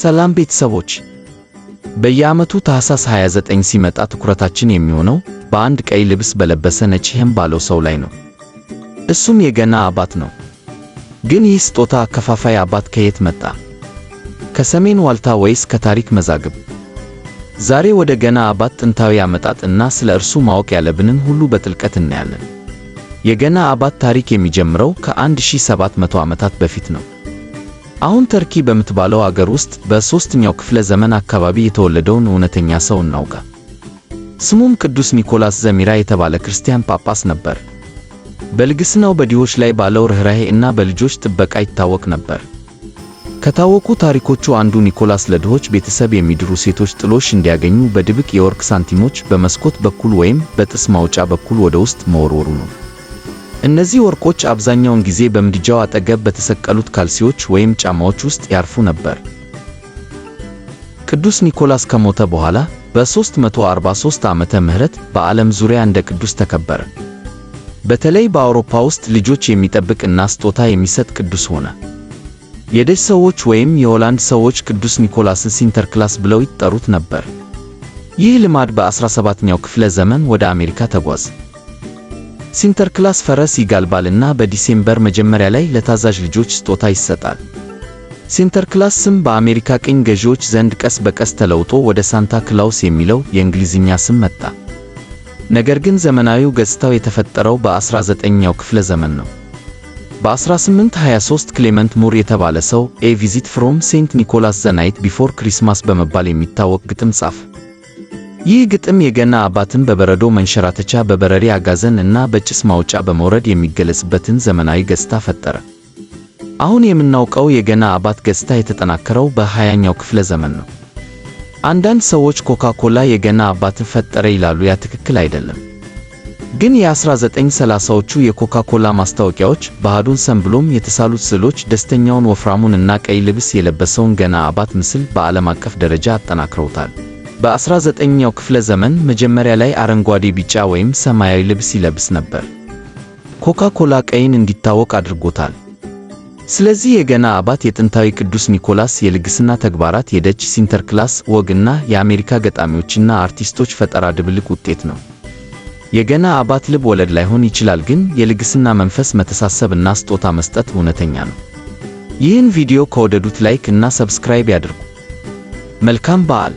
ሰላም ቤተሰቦች፣ በየዓመቱ ታኅሳስ 29 ሲመጣ ትኩረታችን የሚሆነው በአንድ ቀይ ልብስ በለበሰ ነጭ ጢም ባለው ሰው ላይ ነው። እሱም የገና አባት ነው። ግን ይህ ስጦታ አከፋፋይ አባት ከየት መጣ? ከሰሜን ዋልታ ወይስ ከታሪክ መዛግብት? ዛሬ ወደ ገና አባት ጥንታዊ አመጣጥ እና ስለ እርሱ ማወቅ ያለብንን ሁሉ በጥልቀት እናያለን። የገና አባት ታሪክ የሚጀምረው ከ1700 ዓመታት በፊት ነው። አሁን ተርኪ በምትባለው አገር ውስጥ በ3ኛው ክፍለ ዘመን አካባቢ የተወለደውን እውነተኛ ሰው እናውጋ። ስሙም ቅዱስ ኒኮላስ ዘሚራ የተባለ ክርስቲያን ጳጳስ ነበር። በልግስናው በድሆች ላይ ባለው ርኅራኄ እና በልጆች ጥበቃ ይታወቅ ነበር። ከታወቁ ታሪኮቹ አንዱ ኒኮላስ ለድሆች ቤተሰብ የሚድሩ ሴቶች ጥሎሽ እንዲያገኙ በድብቅ የወርቅ ሳንቲሞች በመስኮት በኩል ወይም በጥስ ማውጫ በኩል ወደ ውስጥ መወርወሩ ነው። እነዚህ ወርቆች አብዛኛውን ጊዜ በምድጃው አጠገብ በተሰቀሉት ካልሲዎች ወይም ጫማዎች ውስጥ ያርፉ ነበር። ቅዱስ ኒኮላስ ከሞተ በኋላ በ343 ዓመተ ምህረት በዓለም ዙሪያ እንደ ቅዱስ ተከበረ። በተለይ በአውሮፓ ውስጥ ልጆች የሚጠብቅ እና ስጦታ የሚሰጥ ቅዱስ ሆነ። የደች ሰዎች ወይም የሆላንድ ሰዎች ቅዱስ ኒኮላስን ሲንተርክላስ ብለው ይጠሩት ነበር። ይህ ልማድ በ17ኛው ክፍለ ዘመን ወደ አሜሪካ ተጓዘ። ሲንተርክላስ ፈረስ ይጋልባል እና በዲሴምበር መጀመሪያ ላይ ለታዛዥ ልጆች ስጦታ ይሰጣል። ሲንተርክላስ ስም በአሜሪካ ቅኝ ገዢዎች ዘንድ ቀስ በቀስ ተለውጦ ወደ ሳንታ ክላውስ የሚለው የእንግሊዝኛ ስም መጣ። ነገር ግን ዘመናዊው ገጽታው የተፈጠረው በ19ኛው ክፍለ ዘመን ነው። በ1823 ክሌመንት ሙር የተባለ ሰው ኤ ቪዚት ፍሮም ሴንት ኒኮላስ ዘ ናይት ቢፎር ክሪስማስ በመባል የሚታወቅ ግጥም ጻፈ። ይህ ግጥም የገና አባትን በበረዶ መንሸራተቻ፣ በበረሪ አጋዘን እና በጭስ ማውጫ በመውረድ የሚገለጽበትን ዘመናዊ ገጽታ ፈጠረ። አሁን የምናውቀው የገና አባት ገጽታ የተጠናከረው በ20ኛው ክፍለ ዘመን ነው። አንዳንድ ሰዎች ኮካ ኮላ የገና አባትን ፈጠረ ይላሉ። ያ ትክክል አይደለም። ግን የ1930ዎቹ የኮካ ኮላ ማስታወቂያዎች በሃዱን ሰንብሎም የተሳሉት ስዕሎች ደስተኛውን፣ ወፍራሙን እና ቀይ ልብስ የለበሰውን ገና አባት ምስል በዓለም አቀፍ ደረጃ አጠናክረውታል። በ19ኛው ክፍለ ዘመን መጀመሪያ ላይ አረንጓዴ፣ ቢጫ ወይም ሰማያዊ ልብስ ይለብስ ነበር። ኮካ ኮላ ቀይን እንዲታወቅ አድርጎታል። ስለዚህ የገና አባት የጥንታዊ ቅዱስ ኒኮላስ የልግስና ተግባራት፣ የደች ሲንተርክላስ ወግ እና የአሜሪካ ገጣሚዎችና አርቲስቶች ፈጠራ ድብልቅ ውጤት ነው። የገና አባት ልብ ወለድ ላይሆን ይችላል፣ ግን የልግስና መንፈስ፣ መተሳሰብ እና ስጦታ መስጠት እውነተኛ ነው። ይህን ቪዲዮ ከወደዱት ላይክ እና ሰብስክራይብ ያድርጉ። መልካም በዓል።